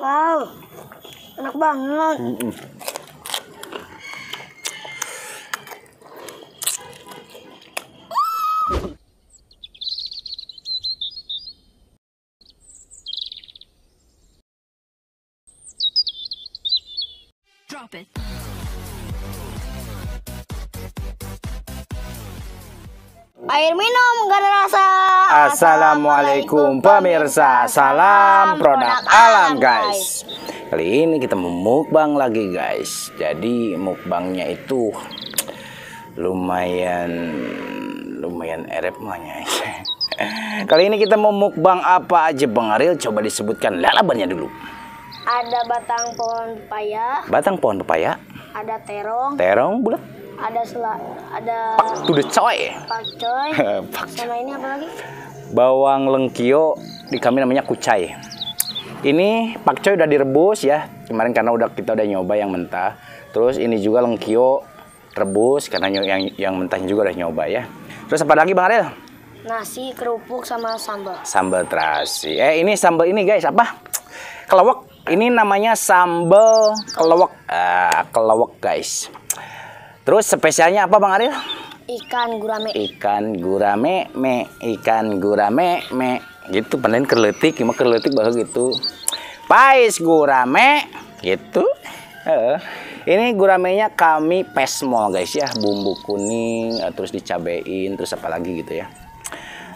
Wow, enak banget. Drop it. Air minum gak ada rasa. Assalamualaikum pemirsa, salam produk alam guys. Kali ini kita memukbang lagi guys. Jadi mukbangnya itu lumayan erep mahnya. Kali ini kita mau mukbang apa aja Bang Ariel? Coba disebutkan lalabannya dulu. Ada batang pohon pepaya. Batang pohon pepaya. Ada terong. Terong bulat. Ada Tuh coy. pakcoy. Sama ini apa lagi? Bawang lengkio, di kami namanya kucai. Ini pakcoy udah direbus ya. Kemarin karena kita udah nyoba yang mentah. Terus ini juga lengkio rebus karena yang mentahnya juga udah nyoba ya. Terus apa lagi Bang Ariel? Nasi, kerupuk sama sambal. Sambal terasi. Ini sambal ini guys apa? Kelewek. Ini namanya sambal kelewek. Kelewek guys. Terus spesialnya apa Bang Ariel? Ikan gurame. Ikan gurame, ikan gurame, gitu. Panen kerletik, gimana kerletik bahwa gitu. Pais gurame, gitu. Ini guramenya kami pesmol guys ya, bumbu kuning, terus dicabein, terus apa lagi gitu ya.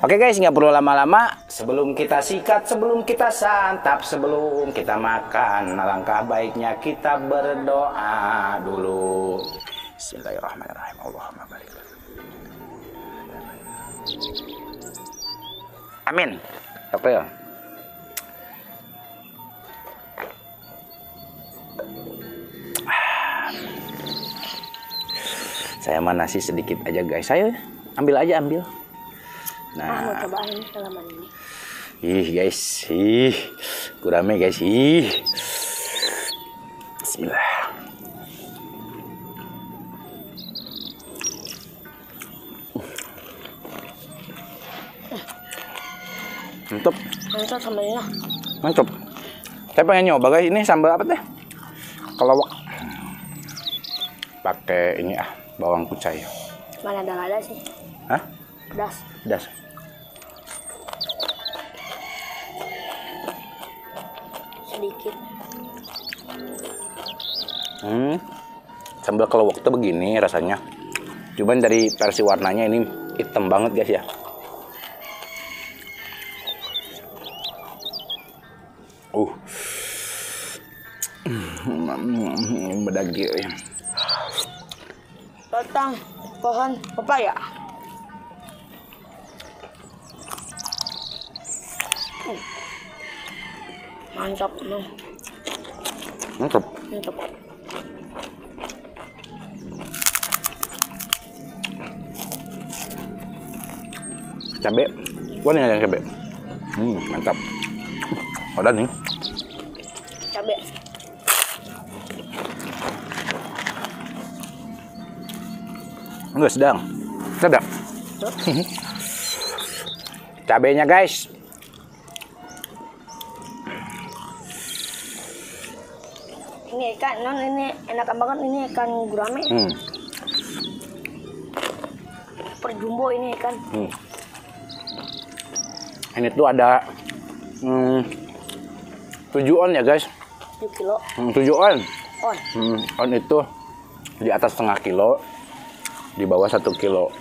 Oke guys, nggak perlu lama-lama. Sebelum kita sikat, sebelum kita santap, sebelum kita makan, alangkah baiknya kita berdoa dulu. Bismillahirrahmanirrahim. Allahumma barik. Amin. April. Saya mah nasi sedikit aja guys. Saya ambil aja. Nah, Mau cobain halaman ini. ih guys, gurame guys, Bismillah. Mantap. Mantap sambalnya. Mantap. Saya pengen nyoba guys, ini sambal apa teh? Kelewek. Pakai ini bawang kucai. Mana ada sih? Hah? Pedas. Sedikit. Sambal kelewek tuh begini rasanya. Cuman dari versi warnanya ini hitam banget guys ya. Bedagi ya. Batang pohon pepaya. Mantap. Mantap. Cabe. Wah ini ada cabe. Mantap. Udah nih. Cabe. Enggak sedang. Sedap. Cabenya guys. Ini ikan ini enak banget, ini ikan gurame. Per jumbo ini ikan. Ini tuh ada 7 on ya guys. 7 kilo. 7 on. On. On itu di atas setengah kilo, di bawah 1 kilo.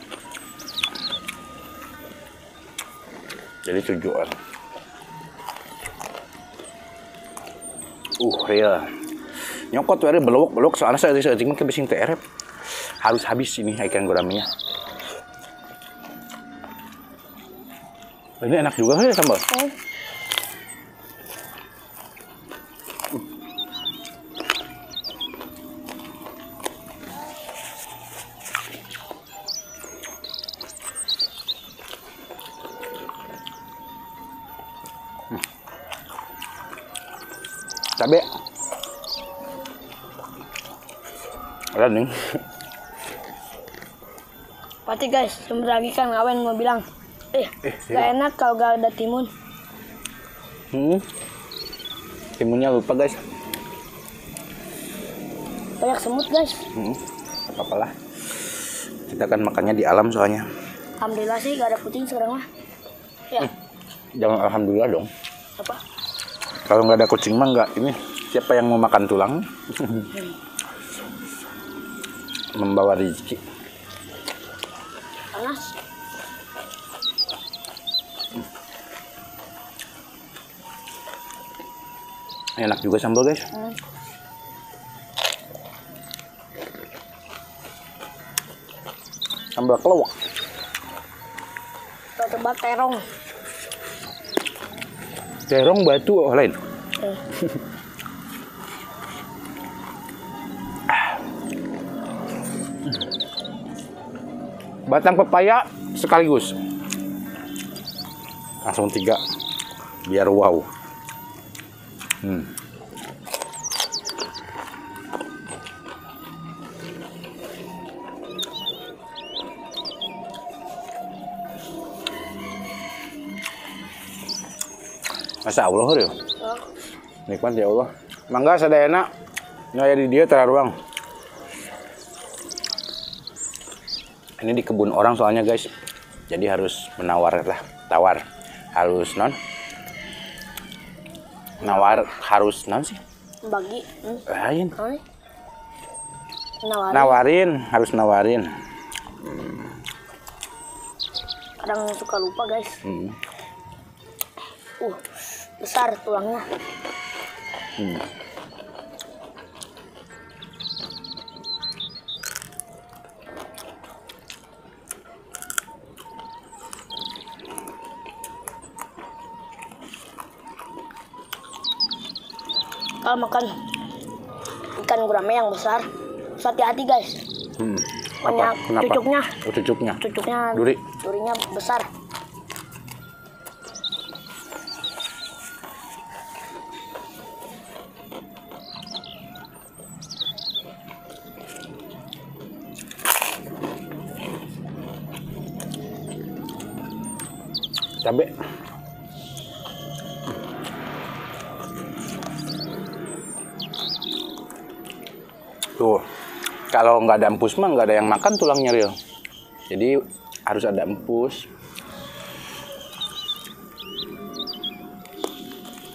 Jadi 7 on. Real. Nyokot tuh belok soalnya saya mah kebiasaan terep. Harus habis ini ikan guramenya. Ini enak juga ya sambal. Cabe. Ada nih. Pasti guys, sebentar lagi kan Awen mau bilang, gak enak kalau gak ada timun. Timunnya lupa guys. Banyak semut guys. Apa-apa lah. Kita kan makannya di alam soalnya. Alhamdulillah sih gak ada kucing sekarang mah. Ya. Jangan alhamdulillah dong. Apa? Kalau nggak ada kucing mah nggak ini. Siapa yang mau makan tulang? Membawa rezeki. Panas. Enak juga sambal guys. Sambal kelawak. Coba terong. Terong batu lain. Batang pepaya sekaligus. Langsung 3. Biar wow. Masya Allah ya. Nikmat ya Allah. Mangga sadayana nyaya di dia teraruang. Ini di kebun orang soalnya guys. Jadi harus menawar lah, tawar. Harus non. Nawar harus non sih. Bagi. Lain. Nawarin. Nawarin, harus nawarin. Kadang suka lupa guys. Besar tulangnya. Kalau makan ikan gurame yang besar, harus hati-hati guys. Banyak Kenapa? cucuknya. Oh, cucuknya. Cucuknya. Durinya besar. Cabe. Tuh, kalau nggak ada empus mah nggak ada yang makan tulangnya real. Jadi harus ada empus.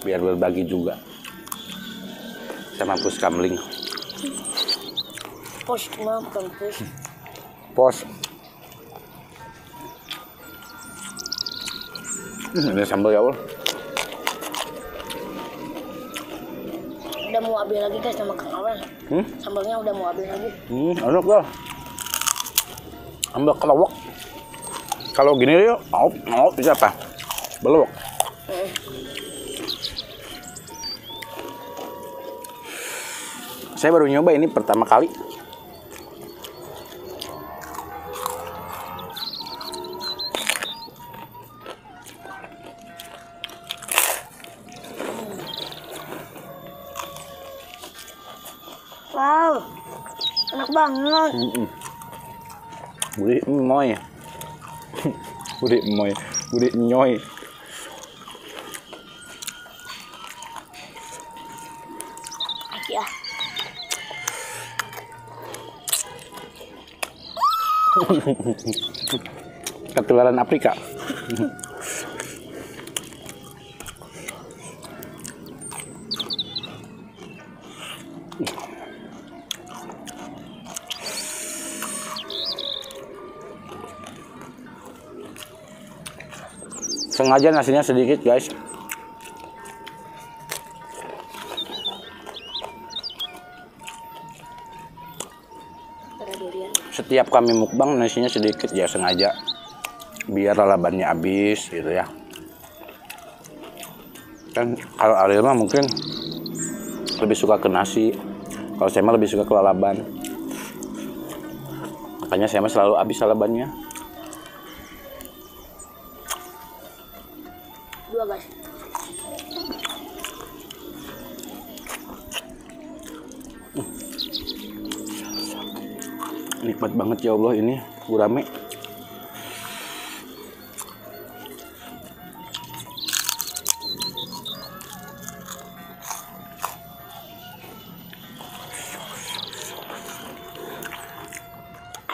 Biar berbagi juga sama pus kamling. Pos cuma bukan pus. Pos. Ini sambal ya Allah. Udah mau habis lagi guys sama Kang Awel. Sambalnya udah mau habis lagi. Enak dah. Sambal kelawak. Kalau gini yuk, itu apa? Belawak. Saya baru nyoba ini pertama kali. Wow, enak banget. Budi moy. Budi moy. Budi nyoy. Ya. Ketularan Afrika. Sengaja nasinya sedikit guys. Setiap kami mukbang nasinya sedikit ya, sengaja biar lalabannya habis gitu ya. Kan kalau Ariel mah mungkin lebih suka ke nasi, kalau saya mah lebih suka ke lalaban. Makanya saya mah selalu habis lalabannya. Dua guys. Nikmat banget ya Allah ini gurame.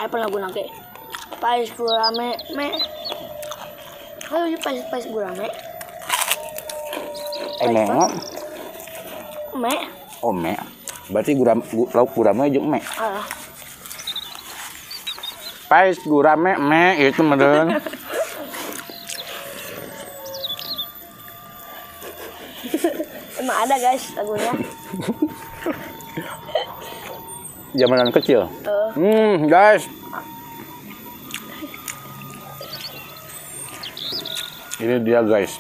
Ayo pernah guna ke. Pais gurame me. Ayo pais gurame. Nengok. Me. Oh, me. Berarti lauk gurame jeung me. Alah. Pais gurame me itu meureun. Emang ada guys lagunya. Zamanan kecil. Tuh. Guys. Ini dia guys.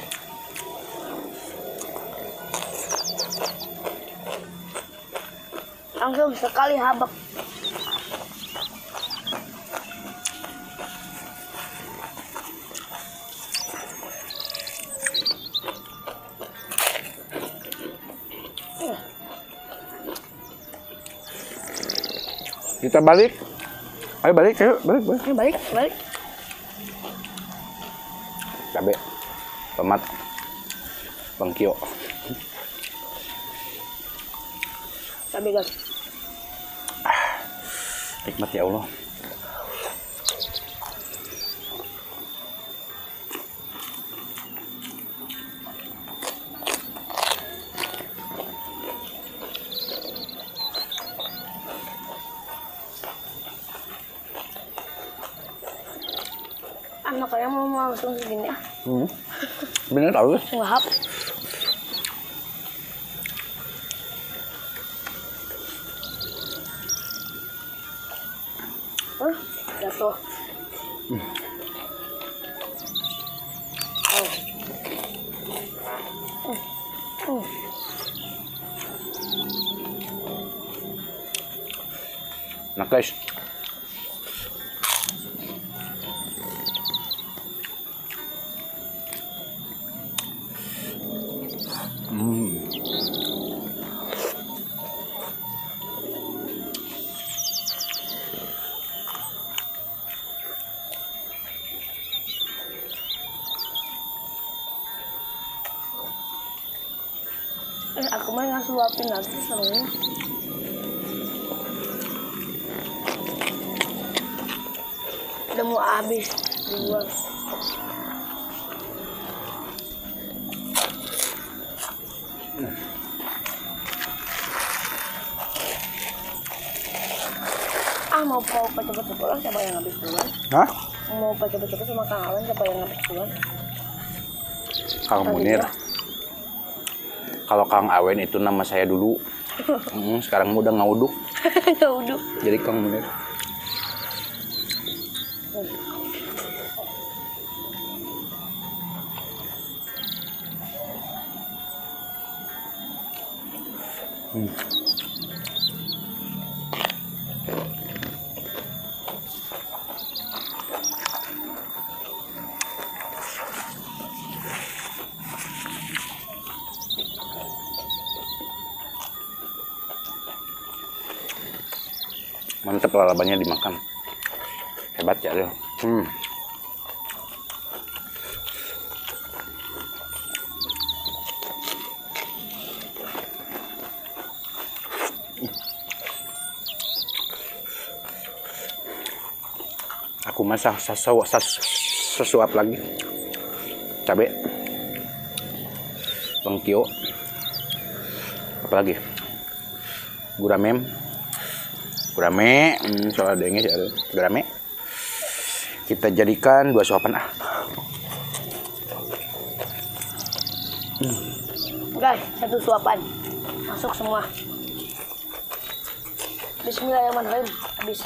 Langsung sekali habak. Kita balik. Ayo balik, ayo balik. Ayo balik. Cabe, tomat, bangkio. Cabe guys. Nikmat ya Allah. Makanya mau langsung segini ah. Bener tau guys. Lahap. Jatuh. Nah guys. Aku mah nggak suapin lagi serunya. Udah mau habis dibuang. Mau cepet-cepet pulang siapa yang habis duluan? Hah? Mau cepet-cepet sama Kang Awen siapa yang habis duluan? Kang Munir. Kalau Kang Awen itu nama saya dulu. Sekarang udah ngauduk. Ngauduk. Jadi Kang Munir. Mantep lalabannya dimakan. Hebat ya dia. Aku masak sesuap lagi. Cabe. Bangkio. Apalagi? Gurame, soal dengnya sih ada gurame. Kita jadikan 2 suapan ah. Guys, 1 suapan. Masuk semua. Bismillahirrahmanirrahim. Habis.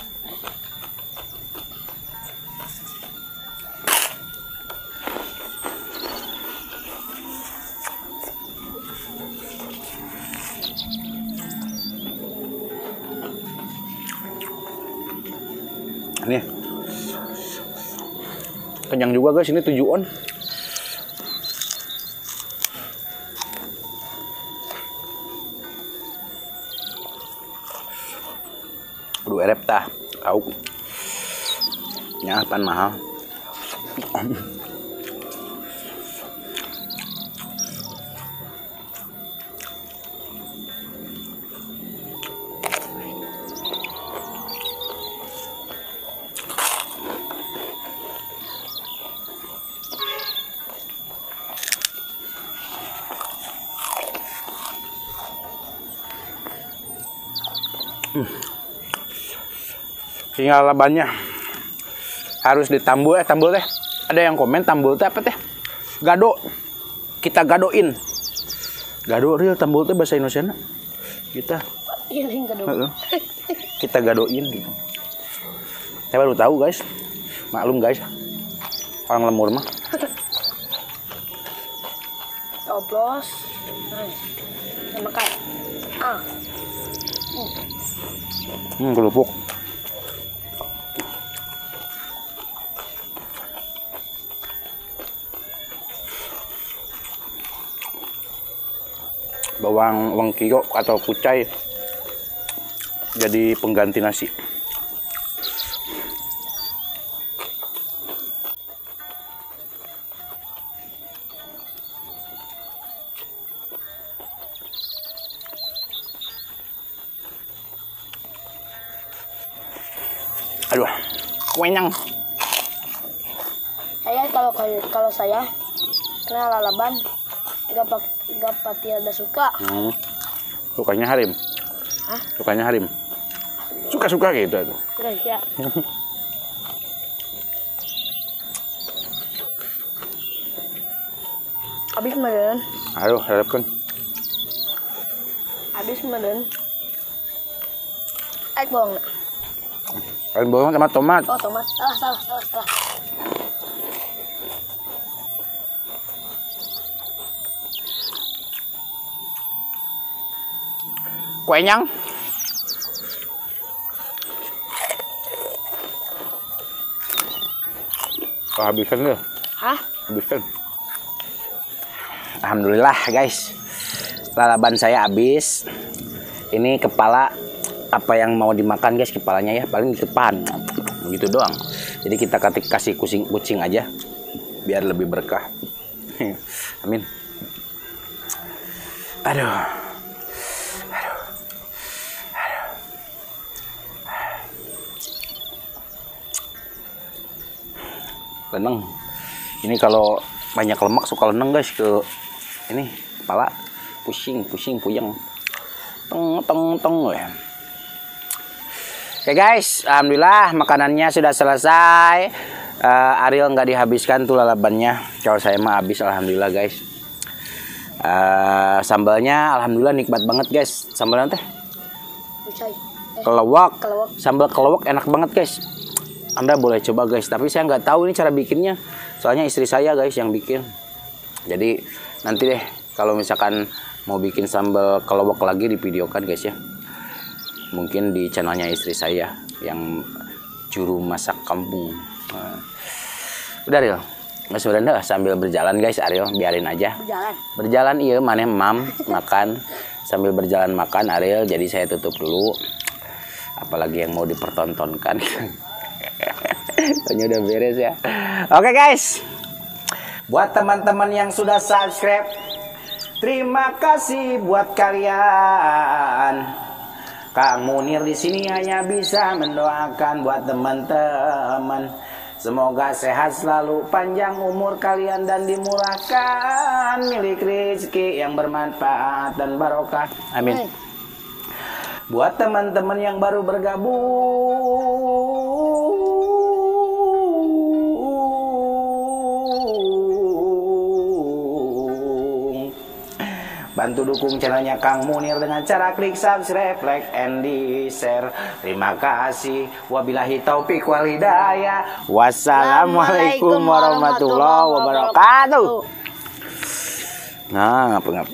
Nih. Kenyang juga guys, ini 7 on. Aduh erep tah, kau. Nya pan mahal. Tinggal lalabannya harus ditambul tambul teh. Ada yang komen tambul teh apa teh? Gado. Kita gadoin. Gado real tambul teh bahasa Indonesia. Kita kita gadoin gitu. Saya baru tahu guys. Maklum guys. Orang lemur mah. Coblos. Makan. Kerupuk. Bawang wengkio atau kucai jadi pengganti nasi. Aduh, kenyang. Saya kalau saya kena lalaban gak pati ada suka. Sukanya harim. Hah? Sukanya harim. Suka-suka gitu. Terus ya. Habis meren. Aduh, harapkan. Habis meren. Bohong. Kalian bohong sama tomat. Oh, tomat. Salah. Kenyang. Habisan deh. Hah? Habisan. Alhamdulillah guys. Lalaban saya habis. Ini kepala apa yang mau dimakan guys, kepalanya ya paling di depan. Begitu doang. Jadi kita kasih kucing aja biar lebih berkah. Amin. Aduh. Leneng. Ini kalau banyak lemak suka leneng guys ke ini kepala pusing puyeng. Teng ya. Oke guys, alhamdulillah makanannya sudah selesai. Ariel nggak dihabiskan tuh lalabannya. Kalau saya mah habis alhamdulillah guys. Sambalnya alhamdulillah nikmat banget guys. Sambalnya teh kelewak. Sambal kelewak enak banget guys. Anda boleh coba guys, tapi saya nggak tahu ini cara bikinnya. Soalnya istri saya guys yang bikin. Jadi nanti deh kalau misalkan mau bikin sambal kelewak lagi divideokan guys ya. Mungkin di channelnya istri saya yang juru masak kampung. Udah Ariel, Mas Branda sambil berjalan guys Ariel, biarin aja. Berjalan iya, maneh mam makan sambil berjalan makan Ariel. Jadi saya tutup dulu. Apalagi yang mau dipertontonkan. Soalnya udah beres ya. Oke guys, buat teman-teman yang sudah subscribe, terima kasih buat kalian. Kang Munir di sini hanya bisa mendoakan buat teman-teman. Semoga sehat selalu, panjang umur kalian dan dimurahkan milik rezeki yang bermanfaat dan barokah. Amin. Buat teman-teman yang baru bergabung, bantu dukung channelnya Kang Munir dengan cara klik subscribe, like, and di share. Terima kasih. Wabillahi taufik wal hidayah. Wassalamualaikum warahmatullahi wabarakatuh. Nah, ngapa